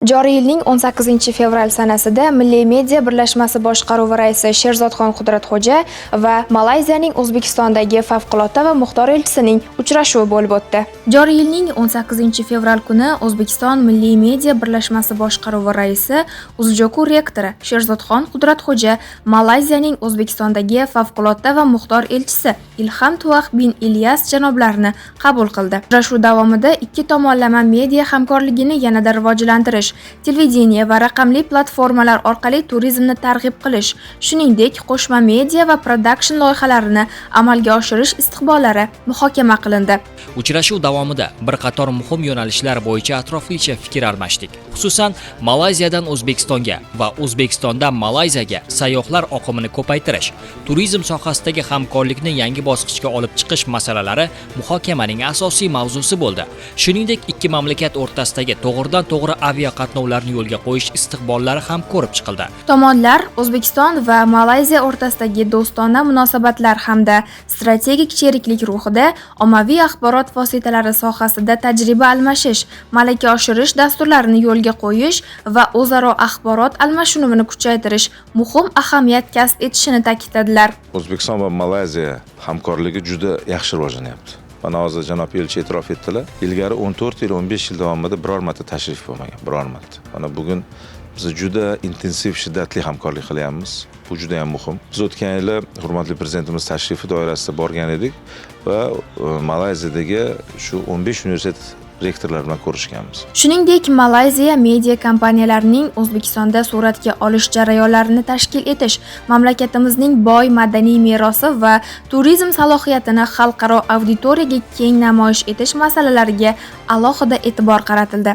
Joriy yilning 18-fevral sanasida Milliy media birlashmasi boshqaruvi raisi Sherzodxon Qudratxo'ja va Malayziyaning O'zbekistondagi favqulodda va muxtor elchisining uchrashuvi bo'lib o'tdi. Joriy yilning 18-fevral kuni O'zbekiston Milliy media birlashmasi boshqaruvi raisi Uzjoku rektori Sherzodxon Qudratxo'ja Malayziyaning O'zbekistondagi favqulodda va muxtor elchisi Ilham Tuaq bin Ilyas janoblarini qabul qildi. Uchrashuv davomida ikki tomonlama media hamkorligini yanada rivojlantirish, televideniye va raqamli platformalar orqali turizmni targ'ib qilish, shuningdek qo'shma media va production loyihalarini amalga oshirish istiqbollari muhokama qilindi. Uchrashuv davomida bir qator muhim yo'nalishlar bo'yicha atroflicha fikr almashdik. Xususan, Malayziyadan O'zbekistonga va O'zbekistondan Malayziyaga sayyohlar oqimini ko'paytirish, turizm sohasidagi hamkorlikni yangi bosqichga olib chiqish masalalari muhokamaning asosiy mavzusi bo'ldi. Shuningdek, ikki mamlakat o'rtasidagi to'g'ridan-to'g'ri aviaqatnovlarni yo'lga qo'yish istiqbollari ham ko'rib chiqildi. Tomonlar O'zbekiston va Malayziya o'rtasidagi do'stona munosabatlar hamda strategik sheriklik ruhida ommaviy axborot vositalari sohasida tajriba almashish, malaka oshirish dasturlarini yo'lga qo'yish va o'zaro axborot almashinuvini kuchaytirish muhim ahamiyat kasb etishini ta'kidladilar. O'zbekiston va Malayziya hamkorligi juda yaxshi rivojlanyapti. Mana hozir janob elchi e'tirof etdilar. Ilgari 14 yil, 15 yil davomida biror marta tashrif bo'lmagan, biror marta. Mana bugun biz juda intensiv, shiddatli hamkorlik qilyapmiz. Bu juda ham muhim. Biz o'tgan yili hurmatli prezidentimiz tashrifi doirasida borgan edik va Malayziyadagi shu 15 universitet rektorlar bilan ko'rishganmiz. Shuningdek, Malayziya media kompaniyalarining O'zbekistonda suratga olish jarayonlarini tashkil etish, mamlakatimizning boy madaniy merosi va turizm salohiyatini xalqaro auditoriyaga keng namoyish etish masalalariga alohida e'tibor qaratildi.